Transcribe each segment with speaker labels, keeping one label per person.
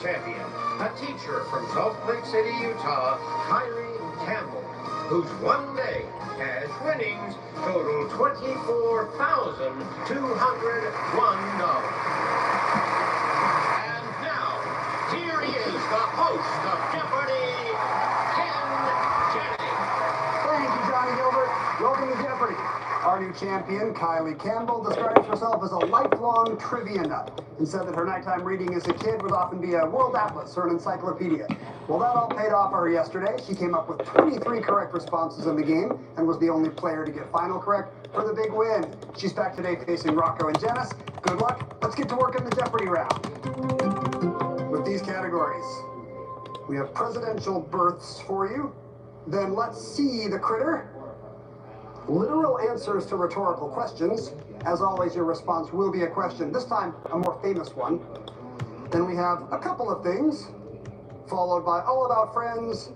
Speaker 1: champion, a teacher from Salt Lake City, Utah, Kylie Campbell, whose one day cash winnings total $24,201. And now, here he is, the host of Jeopardy, Ken Jennings.
Speaker 2: Thank you, Johnny Gilbert. Welcome to Jeopardy! Our new champion, Kylie Campbell, describes herself as a lifelong trivia nut and said that her nighttime reading as a kid would often be a world atlas or an encyclopedia. Well, that all paid off for her yesterday. She came up with 23 correct responses in the game and was the only player to get final correct for the big win. She's back today facing Rocco and Janice. Good luck. Let's get to work in the Jeopardy round. With these categories, we have presidential births for you. Then let's see the critter. Literal answers to rhetorical questions. As always, your response will be a question, this time a more famous one. Then we have a couple of things, followed by all about friends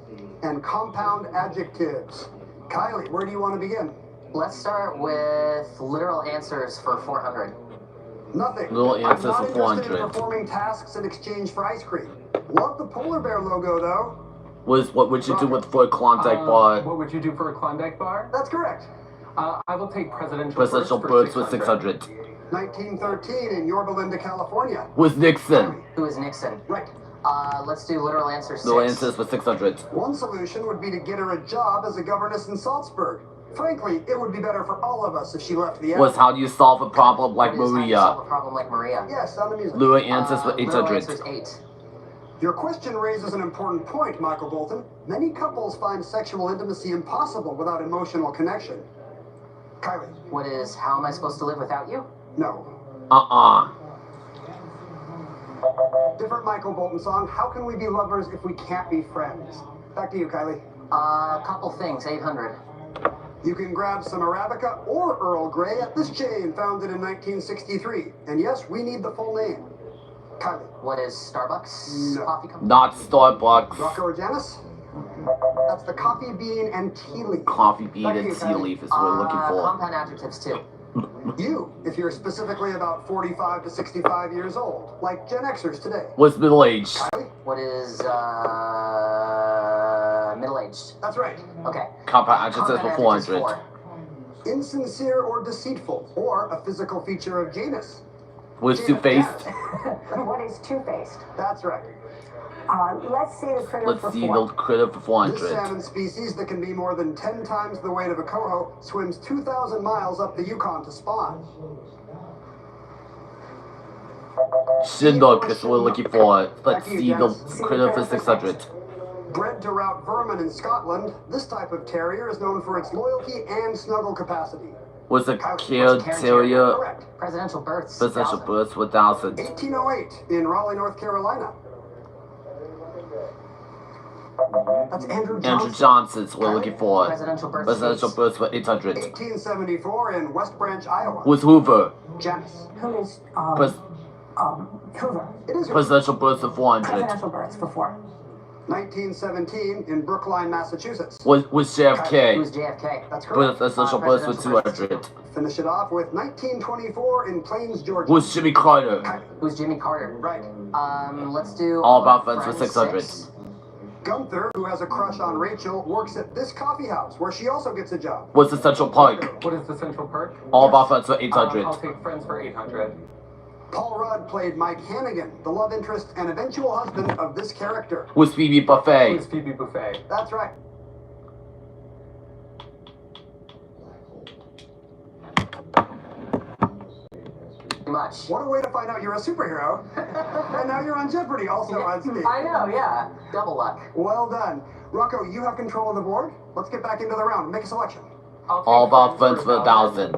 Speaker 2: and compound adjectives. Kylie, where do you want to begin?
Speaker 3: Let's start with literal answers for 400.
Speaker 2: Nothing.
Speaker 4: Literal answers
Speaker 2: I'm
Speaker 4: for
Speaker 2: not interested
Speaker 4: 400.
Speaker 2: in performing tasks in exchange for ice cream. Love the polar bear logo, though.
Speaker 4: What would you do for a Klondike bar?
Speaker 5: What would you do for a Klondike bar?
Speaker 2: That's correct.
Speaker 5: I will take presidential
Speaker 4: Birds with 600.
Speaker 2: 1913 in Yorba Linda, California.
Speaker 4: Was Nixon.
Speaker 3: Who is Nixon?
Speaker 2: Right.
Speaker 3: Let's do literal answers 6.
Speaker 4: Literal answers for 600.
Speaker 2: One solution would be to get her a job as a governess in Salzburg. Frankly, it would be better for all of us if she left the
Speaker 4: Was how do you solve a problem like
Speaker 3: What is how do you solve
Speaker 4: Maria?
Speaker 3: a problem like Maria?
Speaker 2: Yes, on the music.
Speaker 4: Literal answers for
Speaker 3: Literal
Speaker 4: 800.
Speaker 3: answers 8.
Speaker 2: Your question raises an important point, Michael Bolton. Many couples find sexual intimacy impossible without emotional connection. Kylie.
Speaker 3: What is how am I supposed to live without you?
Speaker 2: No. Different Michael Bolton song. How can we be lovers if we can't be friends? Back to you, Kylie.
Speaker 3: A couple things, 800.
Speaker 2: You can grab some Arabica or Earl Grey at this chain founded in 1963. And yes, we need the full name. Kylie.
Speaker 3: What is Starbucks?
Speaker 2: No.
Speaker 3: Coffee company?
Speaker 4: Not Starbucks.
Speaker 2: Rocco or Janice? That's the coffee bean and tea leaf.
Speaker 4: Coffee bean
Speaker 2: Back to
Speaker 4: and
Speaker 2: you,
Speaker 4: tea
Speaker 2: Kylie.
Speaker 4: leaf is what we're looking for.
Speaker 3: Compound adjectives too.
Speaker 2: You, if you're specifically about 45 to 65 years old, like Gen Xers today.
Speaker 4: Was middle aged.
Speaker 2: Kylie?
Speaker 3: What is middle-aged?
Speaker 2: That's right.
Speaker 3: Okay.
Speaker 4: Compound adjectives for
Speaker 3: Compound adjectives
Speaker 4: 400.
Speaker 3: 4.
Speaker 2: Insincere or deceitful, or a physical feature of Janus.
Speaker 4: Was two-faced.
Speaker 6: What is two-faced?
Speaker 2: That's right.
Speaker 6: Let's see the critter
Speaker 4: Let's
Speaker 6: for
Speaker 4: see
Speaker 6: 4.
Speaker 4: the critter for
Speaker 2: This
Speaker 4: 400.
Speaker 2: salmon species that can be more than 10 times the weight of a coho swims 2,000 miles up the Yukon to spawn.
Speaker 4: Chinook is what we're looking for. Let's see the critter for 600.
Speaker 2: Bred to rout vermin in Scotland, this type of terrier is known for its loyalty and snuggle capacity.
Speaker 4: Was a
Speaker 3: What's
Speaker 4: care
Speaker 3: a Cairn
Speaker 4: terrier.
Speaker 2: Correct.
Speaker 3: Presidential births.
Speaker 4: Presidential
Speaker 3: 1000.
Speaker 4: births 1000.
Speaker 2: 1808 in Raleigh, North Carolina. That's Andrew Johnson.
Speaker 4: Andrew Johnson's what we're looking for.
Speaker 3: Presidential births.
Speaker 4: Presidential
Speaker 3: 8.
Speaker 4: births for 800.
Speaker 2: 1874 in West Branch, Iowa.
Speaker 4: Was Hoover.
Speaker 2: Janice.
Speaker 6: Who is
Speaker 4: Pres-
Speaker 6: Hoover?
Speaker 2: It is
Speaker 4: presidential births for 400.
Speaker 6: Presidential births for 4.
Speaker 2: 1917 in Brookline, Massachusetts.
Speaker 4: Was
Speaker 3: Who's
Speaker 4: JFK.
Speaker 3: JFK?
Speaker 2: That's correct.
Speaker 4: Presidential births for 200.
Speaker 2: Finish it off with 1924 in Plains, Georgia.
Speaker 4: Was Jimmy Carter.
Speaker 3: Who's Jimmy Carter?
Speaker 2: Right.
Speaker 3: Let's do
Speaker 4: All About Friends for 600.
Speaker 3: 6.
Speaker 2: Gunther, who has a crush on Rachel, works at this coffee house where she also gets a job.
Speaker 4: Was the Central Park.
Speaker 5: What is the Central Park?
Speaker 4: All About Friends for 800.
Speaker 5: I'll take Friends for 800.
Speaker 2: Paul Rudd played Mike Hannigan, the love interest and eventual husband of this character.
Speaker 4: Was Phoebe Buffet.
Speaker 5: Who's Phoebe Buffet?
Speaker 2: That's right.
Speaker 3: Too much.
Speaker 2: What a way to find out you're a superhero. And now you're on Jeopardy, also on stage.
Speaker 3: I know, yeah. Double luck.
Speaker 2: Well done. Rocco, you have control of the board. Let's get back into the round. Make a selection.
Speaker 5: I'll take
Speaker 4: All About Friends for 1000.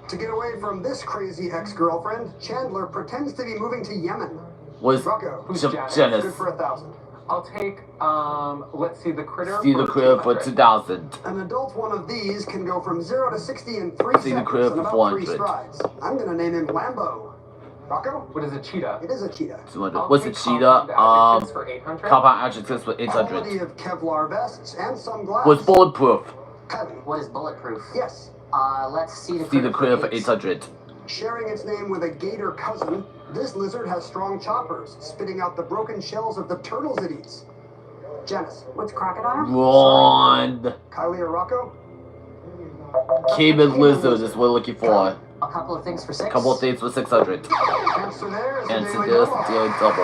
Speaker 2: To get away from this crazy ex-girlfriend, Chandler pretends to be moving to Yemen.
Speaker 4: Was
Speaker 2: Rocco,
Speaker 5: Who's Janice?
Speaker 2: good
Speaker 4: Janice.
Speaker 2: for 1,000.
Speaker 5: I'll take, let's see the critter.
Speaker 4: See the
Speaker 5: for
Speaker 4: critter for
Speaker 5: 200.
Speaker 4: 2000.
Speaker 2: An adult one of these can go from 0 to 60 in 3
Speaker 4: See the
Speaker 2: seconds
Speaker 4: critter
Speaker 2: and
Speaker 4: for
Speaker 2: about 3
Speaker 4: 400.
Speaker 2: strides. I'm gonna name him Lambo. Rocco?
Speaker 5: What is a cheetah?
Speaker 2: It is a cheetah.
Speaker 4: 200.
Speaker 5: I'll
Speaker 4: Was
Speaker 5: take
Speaker 4: it cheetah?
Speaker 5: compound adjectives for 800.
Speaker 4: Compound adjectives for
Speaker 2: Quality
Speaker 4: 800.
Speaker 2: of Kevlar vests and some glass.
Speaker 4: Was bulletproof.
Speaker 2: Kylie.
Speaker 3: What is bulletproof?
Speaker 2: Yes.
Speaker 3: Let's see the
Speaker 4: See the
Speaker 3: critter
Speaker 4: critter for 800.
Speaker 2: Sharing its name with a gator cousin, This lizard has strong choppers, spitting out the broken shells of the turtles it eats. Janice.
Speaker 6: What's crocodile?
Speaker 4: Wrong.
Speaker 2: Kylie or Rocco?
Speaker 4: Cayman lizard is what we're looking for.
Speaker 3: A couple of things for 6.
Speaker 4: Couple of things for 600.
Speaker 2: Answer there is a
Speaker 4: Answer
Speaker 2: daily
Speaker 4: this,
Speaker 2: double.
Speaker 4: daily double.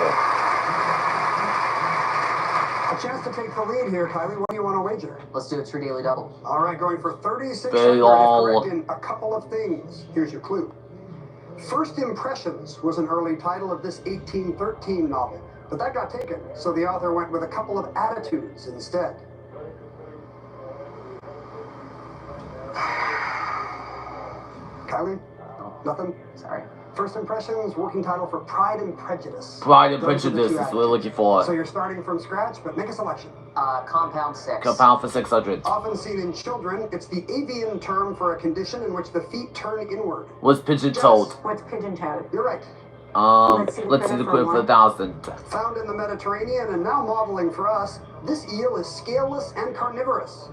Speaker 2: A chance to take the lead here, Kylie. What do you want to wager?
Speaker 3: Let's do a true daily double.
Speaker 2: All right, going for 3600
Speaker 4: Very
Speaker 2: if
Speaker 4: long.
Speaker 2: correct in a couple of things. Here's your clue. First Impressions was an early title of this 1813 novel, but that got taken, so the author went with a couple of attitudes instead. Kylie? Nothing?
Speaker 3: Sorry.
Speaker 2: First Impressions, working title for Pride and Prejudice.
Speaker 4: Pride and
Speaker 2: Those are the
Speaker 4: Prejudice
Speaker 2: two
Speaker 4: is what we're looking
Speaker 2: So
Speaker 4: for.
Speaker 2: you're starting from scratch, but make a selection.
Speaker 3: Compound 6.
Speaker 4: Compound for 600.
Speaker 2: Often seen in children, it's the avian term for a condition in which the feet turn inward.
Speaker 4: Was pigeon-toed.
Speaker 6: What's pigeon-toed?
Speaker 2: You're right.
Speaker 4: Let's see the quid for 1,000.
Speaker 2: Found in the Mediterranean and now modeling for us, this eel is scaleless and carnivorous.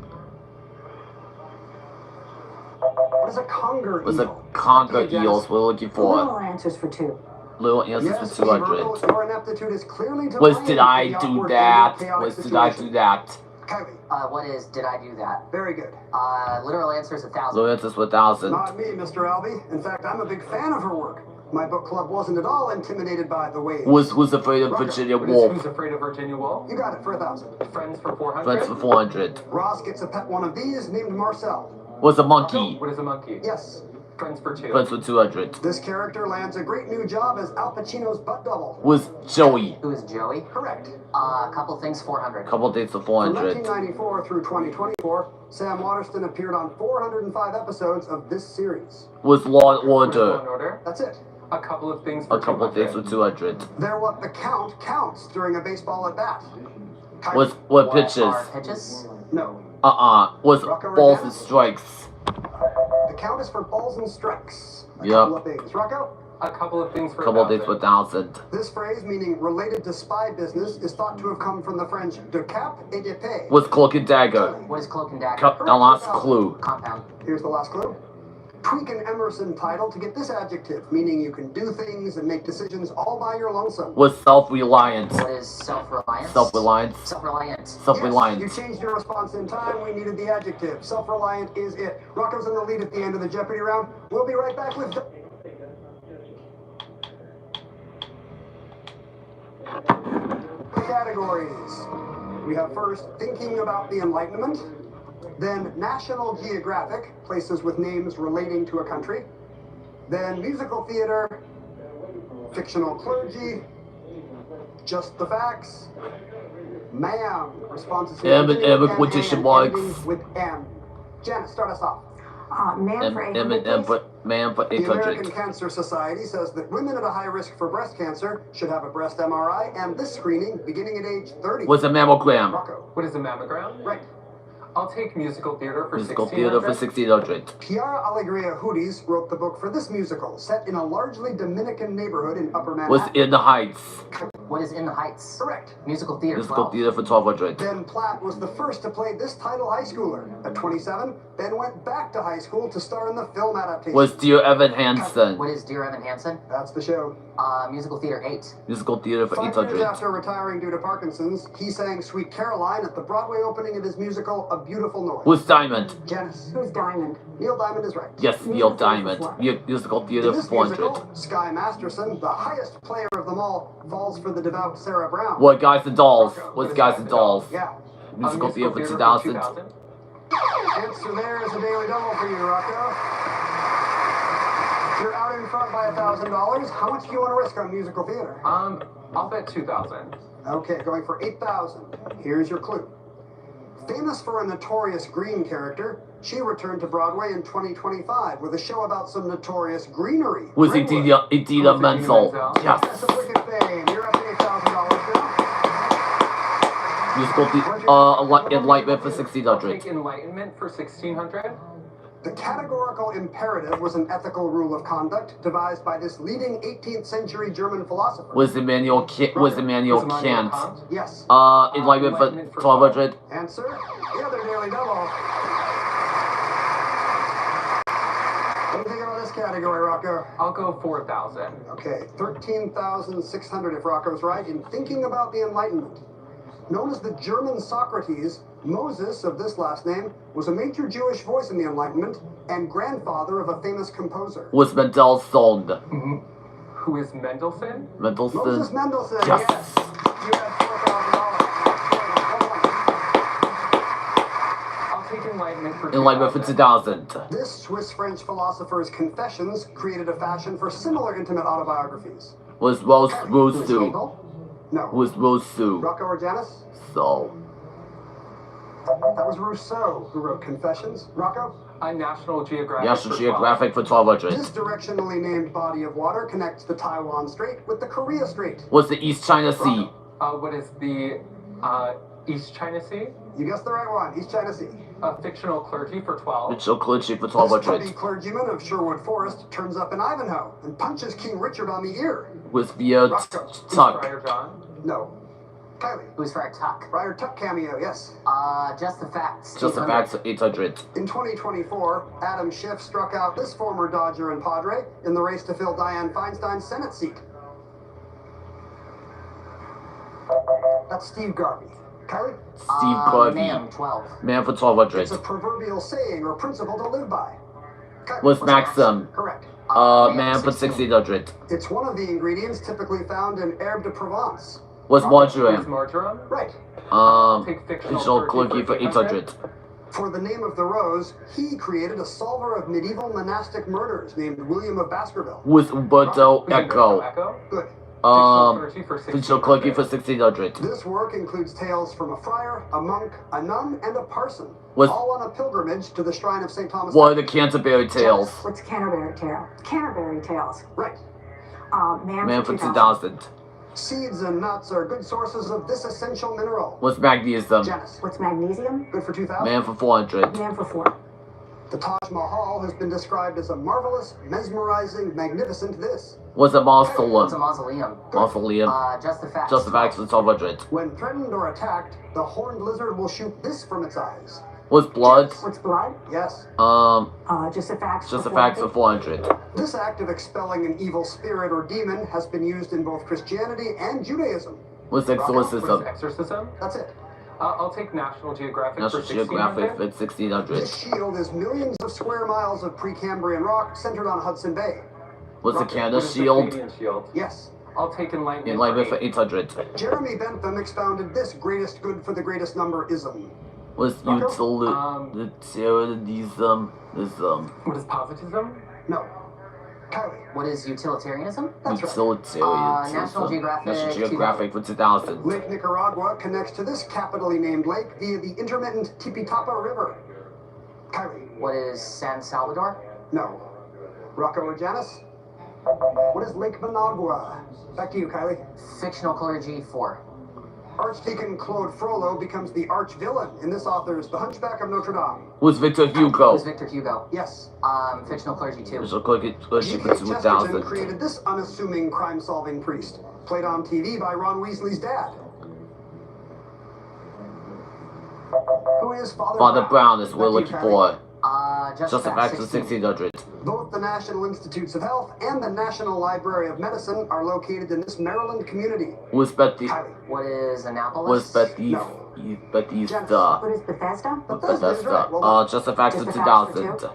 Speaker 2: What is a conger
Speaker 4: Was
Speaker 2: eel?
Speaker 4: a conger
Speaker 2: Okay, Janice.
Speaker 4: eels we're looking for.
Speaker 6: Little answers for 2.
Speaker 4: Little answers
Speaker 2: Yes,
Speaker 4: for 200.
Speaker 2: Virgo, your ineptitude is clearly to
Speaker 4: Was
Speaker 2: blame
Speaker 4: did
Speaker 2: for
Speaker 4: I
Speaker 2: the
Speaker 4: do
Speaker 2: awkward
Speaker 4: that?
Speaker 2: and chaotic
Speaker 4: Was did I do
Speaker 2: situation.
Speaker 4: that?
Speaker 2: Kylie,
Speaker 3: What is did I do that?
Speaker 2: very good.
Speaker 3: Literal answer is 1,000.
Speaker 4: Little answers for 1,000.
Speaker 2: Not me, Mr. Albee. In fact, I'm a big fan of her work. My book club wasn't at all intimidated by the waves.
Speaker 4: Who's afraid of Virginia
Speaker 5: What is
Speaker 4: Woolf?
Speaker 5: Who's Afraid of Virginia Woolf?
Speaker 2: You got it for 1,000.
Speaker 5: Friends for 400.
Speaker 4: Friends for 400.
Speaker 2: Ross gets a pet one of these named Marcel.
Speaker 4: Was a monkey.
Speaker 5: What is a monkey?
Speaker 2: Yes.
Speaker 5: Friends for 2.
Speaker 4: Friends for 200.
Speaker 2: This character lands a great new job as Al Pacino's butt double.
Speaker 4: Was Joey.
Speaker 3: Who is Joey?
Speaker 2: Correct.
Speaker 3: A couple things 400.
Speaker 4: Couple days for
Speaker 2: From
Speaker 4: 400.
Speaker 2: 1994 through 2024, Sam Waterston appeared on 405 episodes of this series.
Speaker 4: Was Law and
Speaker 5: What is Law and
Speaker 4: Order.
Speaker 5: Order?
Speaker 2: That's it.
Speaker 5: A couple of things for
Speaker 4: A couple of
Speaker 5: 200.
Speaker 4: days for 200.
Speaker 2: They're what the count counts during a baseball at bat. Kylie?
Speaker 4: Was what
Speaker 3: What
Speaker 4: pitches?
Speaker 3: are pitches?
Speaker 2: No.
Speaker 4: Was balls and strikes.
Speaker 2: The count is for balls and strikes. A
Speaker 4: Yep.
Speaker 2: couple of things. Rocco?
Speaker 5: A couple of things for
Speaker 4: Couple of days
Speaker 5: 1,000.
Speaker 4: for 1,000.
Speaker 2: This phrase, meaning related to spy business, is thought to have come from the French de cap et d'épée.
Speaker 4: Was Cloak and Dagger.
Speaker 3: What is cloak and dagger?
Speaker 4: The last clue.
Speaker 3: Compound.
Speaker 2: Here's the last clue. Tweak an Emerson title to get this adjective, meaning you can do things and make decisions all by your lonesome.
Speaker 4: Was self-reliant.
Speaker 3: What is self-reliance?
Speaker 4: Self-reliance.
Speaker 3: Self-reliant.
Speaker 4: Self-reliant.
Speaker 2: Yes, you changed your response in time. We needed the adjective. Self-reliant is it. Rocco's in the lead at the end of the Jeopardy round. We'll be right back with... Categories. We have first, thinking about the Enlightenment. Then National Geographic, places with names relating to a country. Then musical theater, fictional clergy, just the facts, ma'am, responses
Speaker 4: M and M with
Speaker 2: M,
Speaker 4: quotation
Speaker 2: and
Speaker 4: marks.
Speaker 2: ending with M. Janet, start us off.
Speaker 6: Man for 800,
Speaker 4: M
Speaker 6: please.
Speaker 4: man for
Speaker 2: The American
Speaker 4: 800.
Speaker 2: Cancer Society says that women at a high risk for breast cancer should have a breast MRI and this screening beginning at age 30.
Speaker 4: Was a mammogram.
Speaker 2: Rocco.
Speaker 5: What is a mammogram?
Speaker 2: Right.
Speaker 5: I'll take musical theater for
Speaker 4: Musical
Speaker 5: 1,600.
Speaker 4: theater for 1,600.
Speaker 2: Chiara Allegria Hooties wrote the book for this musical, set in a largely Dominican neighborhood in Upper
Speaker 4: Was
Speaker 2: Manhattan.
Speaker 4: in the Heights.
Speaker 3: What is in the Heights?
Speaker 2: Correct.
Speaker 3: Musical theater.
Speaker 4: Musical
Speaker 3: 12.
Speaker 4: theater for 1,200.
Speaker 2: Ben Platt was the first to play this title high schooler. At 27, Ben went back to high school to star in the film adaptation.
Speaker 4: Was Dear Evan Hansen.
Speaker 3: What is Dear Evan Hansen?
Speaker 2: That's the show.
Speaker 3: Musical theater 8.
Speaker 4: Musical theater for
Speaker 2: 5 years
Speaker 4: 800.
Speaker 2: after retiring due to Parkinson's, he sang Sweet Caroline at the Broadway opening of his musical A Beautiful Noise.
Speaker 4: Was Diamond.
Speaker 2: Janice.
Speaker 6: Who's Diamond?
Speaker 2: Neil Diamond is right.
Speaker 4: Yes, Neil Diamond. Musical
Speaker 2: In
Speaker 4: theater for
Speaker 2: this
Speaker 4: 400.
Speaker 2: musical, Sky Masterson, the highest player of them all, falls for the devout Sarah Brown.
Speaker 4: What Guys and Dolls. Was Guys and Dolls.
Speaker 2: Yeah.
Speaker 4: Musical theater for
Speaker 5: 2,000.
Speaker 4: 2,000.
Speaker 2: Answer there is a daily double for you, Rocco. You're out in front by $1,000. How much do you want to risk on musical theater?
Speaker 5: I'll bet 2,000.
Speaker 2: Okay, going for 8,000. Here's your clue. Famous for a notorious green character, she returned to Broadway in 2025 with a show about some notorious greenery.
Speaker 4: Was
Speaker 5: Greenwood.
Speaker 4: Idina
Speaker 5: Idina
Speaker 4: Menzel.
Speaker 5: Menzel.
Speaker 4: Yes.
Speaker 2: That's a wicked fame. You're up to $8,000 now.
Speaker 4: Musical Enlightenment for
Speaker 5: I'll
Speaker 4: 1,600.
Speaker 5: take Enlightenment for 1,600.
Speaker 2: The categorical imperative was an ethical rule of conduct devised by this leading 18th century German philosopher.
Speaker 4: Was Immanuel Kant.
Speaker 5: Kant.
Speaker 2: Yes.
Speaker 4: Enlightenment for
Speaker 5: Enlightenment for
Speaker 4: 1,200.
Speaker 2: Answer? The other daily double. What do you think about this category, Rocco?
Speaker 5: I'll go 4,000.
Speaker 2: Okay, 13,600 if Rocco's right in thinking about the Enlightenment. Known as the German Socrates, Moses, of this last name, was a major Jewish voice in the Enlightenment and grandfather of a famous composer.
Speaker 4: Was Mendelssohn.
Speaker 5: Who is Mendelssohn?
Speaker 2: Moses
Speaker 4: Mendelssohn.
Speaker 2: Mendelssohn,
Speaker 4: Yes.
Speaker 2: yes. You had $4,000.
Speaker 5: I'll take Enlightenment for 2,000.
Speaker 4: Enlightenment for 2000.
Speaker 2: This Swiss-French philosopher's Confessions created a fashion for similar intimate autobiographies.
Speaker 4: Was
Speaker 2: Who's
Speaker 4: Rosu.
Speaker 2: Hegel? No.
Speaker 4: Was Rosu.
Speaker 2: Rocco or Janice?
Speaker 4: So.
Speaker 2: That was Rousseau who wrote Confessions. Rocco?
Speaker 5: National Geographic.
Speaker 4: National
Speaker 5: for
Speaker 4: Geographic for 1200.
Speaker 2: This directionally named body of water connects the Taiwan Strait with the Korea Strait.
Speaker 4: Was the East China Sea.
Speaker 5: What is the East China Sea?
Speaker 2: You guessed the right one, East China Sea.
Speaker 5: Fictional clergy for 12.
Speaker 4: Mitchell Clichy for
Speaker 2: This petty
Speaker 4: 1200.
Speaker 2: clergyman of Sherwood Forest turns up in Ivanhoe and punches King Richard on the ear.
Speaker 4: Was via
Speaker 2: Rocco.
Speaker 4: Tuck.
Speaker 5: Friar John.
Speaker 2: No. Kylie.
Speaker 3: Who's for a tuck?
Speaker 2: Friar Tuck cameo, yes.
Speaker 3: Just the facts.
Speaker 4: Just the
Speaker 3: 800.
Speaker 4: facts of 800.
Speaker 2: In 2024, Adam Schiff struck out this former Dodger and Padre in the race to fill Dianne Feinstein's Senate seat. That's Steve Garvey. Kylie?
Speaker 4: Steve Garvey.
Speaker 3: Man, 12.
Speaker 4: Man for 1200.
Speaker 2: It's a proverbial saying or principle to live by. Kylie.
Speaker 4: Was Maxim.
Speaker 2: Correct.
Speaker 4: Man for 1600.
Speaker 2: It's one of the ingredients typically found in herbe de Provence.
Speaker 4: Was
Speaker 5: Who's
Speaker 4: marjoram.
Speaker 5: marjoram?
Speaker 2: Right.
Speaker 5: Take
Speaker 4: Mitchell
Speaker 5: fictional
Speaker 4: Clichy for 800.
Speaker 2: For the name of the rose, he created a solver of medieval monastic murders named William of Baskerville.
Speaker 4: Was Umberto
Speaker 5: Who's
Speaker 4: Eco.
Speaker 5: Echo?
Speaker 2: Good.
Speaker 4: Mitchell Clichy for 1600.
Speaker 2: This work includes tales from a friar, a monk, a nun, and a parson,
Speaker 4: Was-
Speaker 2: all on a pilgrimage to the shrine of St. Thomas.
Speaker 4: What are the Canterbury Tales?
Speaker 6: What's Canterbury Tale? Canterbury Tales.
Speaker 2: Right.
Speaker 6: Man
Speaker 4: For 2000.
Speaker 2: Seeds and nuts are good sources of this essential mineral.
Speaker 4: Was magnesium.
Speaker 2: Janice.
Speaker 6: What's magnesium?
Speaker 2: Good for 2000.
Speaker 4: Man for 400.
Speaker 6: Man for 4.
Speaker 2: The Taj Mahal has been described as a marvelous, mesmerizing, magnificent this.
Speaker 4: Was a
Speaker 3: It's a
Speaker 4: mausoleum.
Speaker 3: mausoleum.
Speaker 4: Mausoleum.
Speaker 3: Just the facts.
Speaker 4: Just the facts for 1200.
Speaker 2: When threatened or attacked, the horned lizard will shoot this from its eyes.
Speaker 4: Was blood.
Speaker 6: What's blood?
Speaker 2: Yes.
Speaker 6: Just the facts.
Speaker 4: Just the
Speaker 6: for
Speaker 4: facts for
Speaker 6: 400.
Speaker 4: 400.
Speaker 2: This act of expelling an evil spirit or demon has been used in both Christianity and Judaism.
Speaker 4: Was
Speaker 5: What is
Speaker 4: exorcism.
Speaker 5: exorcism?
Speaker 2: That's it.
Speaker 5: I'll take National Geographic
Speaker 4: National
Speaker 5: for
Speaker 4: Geographic
Speaker 5: 1600.
Speaker 4: for 1600.
Speaker 2: This shield is millions of square miles of Precambrian rock centered on Hudson Bay.
Speaker 4: Was the
Speaker 5: What
Speaker 4: Canada
Speaker 5: is the
Speaker 4: Shield.
Speaker 5: Canadian Shield?
Speaker 2: Yes.
Speaker 5: I'll take Enlightenment.
Speaker 4: Enlightenment for
Speaker 5: for
Speaker 4: 800.
Speaker 2: Jeremy Bentham expounded this greatest good for the greatest number ism.
Speaker 4: Was utilitarianism.
Speaker 5: What is positivism?
Speaker 2: No. Kylie.
Speaker 3: What is utilitarianism?
Speaker 2: That's right.
Speaker 4: Utilitarianism.
Speaker 3: National Geographic,
Speaker 4: National Geographic for 2000.
Speaker 2: Lake Nicaragua connects to this capitally named lake via the intermittent Tipitapa River. Kylie.
Speaker 3: What is San Salvador?
Speaker 2: No. Rocco or Janice? What is Lake Managua? Back to you, Kylie.
Speaker 3: Fictional clergy 4.
Speaker 2: Archdeacon Claude Frollo becomes the arch-villain in this author's The Hunchback of Notre Dame.
Speaker 4: Was Victor Hugo.
Speaker 3: Who's Victor Hugo?
Speaker 2: Yes.
Speaker 3: Fictional clergy 2.
Speaker 4: National Clichy for
Speaker 2: G.K. Chesterton
Speaker 4: 2000.
Speaker 2: created this unassuming crime-solving priest, played on TV by Ron Weasley's dad. Who is
Speaker 4: Father Brown is what we're
Speaker 2: Back to
Speaker 4: looking
Speaker 2: you, Kylie.
Speaker 4: for.
Speaker 3: Just
Speaker 4: Just the
Speaker 3: the
Speaker 4: facts
Speaker 3: facts
Speaker 4: for
Speaker 3: 16.
Speaker 4: 1600.
Speaker 2: Both the National Institutes of Health and the National Library of Medicine are located in this Maryland community.
Speaker 4: Was Betty.
Speaker 2: Kylie.
Speaker 3: What is Annapolis?
Speaker 4: Was Betty.
Speaker 2: No.
Speaker 4: Bethesda.
Speaker 6: What is Bethesda?
Speaker 2: Bethesda is right.
Speaker 4: Bethesda.
Speaker 2: Well done.
Speaker 4: Just the facts
Speaker 6: Just
Speaker 4: for
Speaker 6: the facts for
Speaker 4: 2000.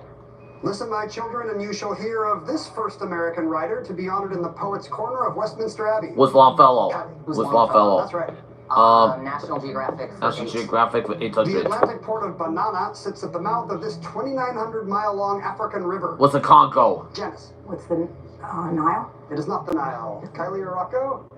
Speaker 2: Listen, my children, and you shall hear of this first American writer to be honored in the Poets' Corner of Westminster Abbey.
Speaker 4: Was Longfellow.
Speaker 2: Kylie.
Speaker 4: Was Longfellow.
Speaker 2: That's right.
Speaker 3: National Geographic for
Speaker 4: National
Speaker 3: 8.
Speaker 4: Geographic for
Speaker 2: The
Speaker 4: 800.
Speaker 2: Atlantic port of Banana sits at the mouth of this 2,900-mile-long African river.
Speaker 4: Was the Congo.
Speaker 2: Janice.
Speaker 6: What's the Nile?
Speaker 2: It is not the Nile. Kylie or Rocco?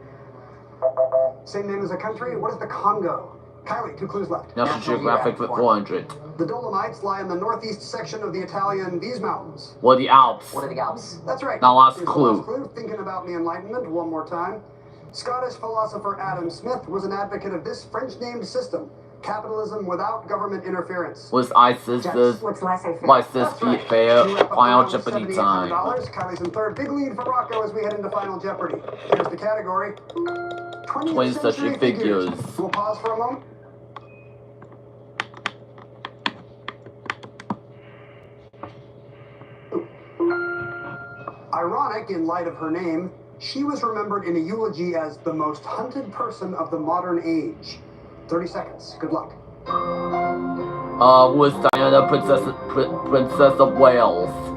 Speaker 2: Same name as a country. What is the Congo? Kylie, 2 clues left.
Speaker 4: National Geographic for 400.
Speaker 2: The Dolomites lie in the northeast section of the Italian These Mountains.
Speaker 4: What are the Alps?
Speaker 3: What are the Alps?
Speaker 2: That's right.
Speaker 4: Now last
Speaker 2: Here's the
Speaker 4: clue.
Speaker 2: last clue. Thinking about the Enlightenment one more time. Scottish philosopher Adam Smith was an advocate of this French-named system, capitalism without government interference.
Speaker 4: Was ISIS's.
Speaker 6: What's laissez-faire?
Speaker 4: Was this
Speaker 2: That's right.
Speaker 4: fair?
Speaker 2: You wrap up
Speaker 4: Final
Speaker 2: around
Speaker 4: Jeopardy
Speaker 2: $7,800.
Speaker 4: time.
Speaker 2: Kylie's in third. Big lead for Rocco as we head into Final Jeopardy. Here's the category.
Speaker 4: 20th century figures.
Speaker 2: We'll pause for a moment. Ironic in light of her name, she was remembered in a eulogy as the most hunted person of the modern age. 30 seconds. Good luck.
Speaker 4: Was Diana Princess of Wales?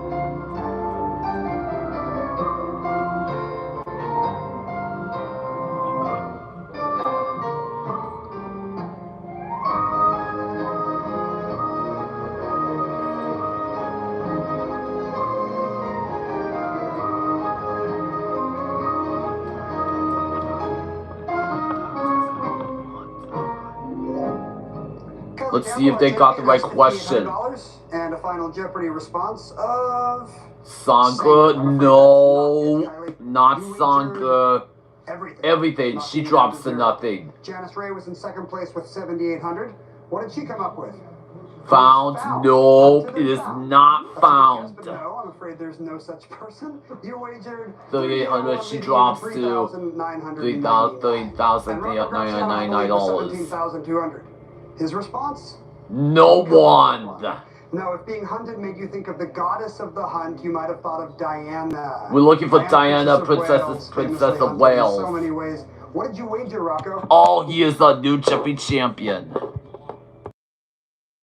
Speaker 4: Let's see if they got the right question.
Speaker 2: And a final Jeopardy response of...
Speaker 4: Sanka? No, not Sanka. Everything. She drops to nothing.
Speaker 2: Janice Ray was in second place with 7,800. What did she come up with?
Speaker 4: Found? Nope, it is not found.
Speaker 2: No, I'm afraid there's no such person. You wagered
Speaker 4: 3,800. She drops to $3,999.
Speaker 2: $17,200. His response?
Speaker 4: No one.
Speaker 2: No, if being hunted made you think of the goddess of the hunt, you might have thought of Diana.
Speaker 4: We're looking for Diana, Princess of Wales.
Speaker 2: In so many ways. What did you wager, Rocco?
Speaker 4: Oh, he is a new Jeopardy champion.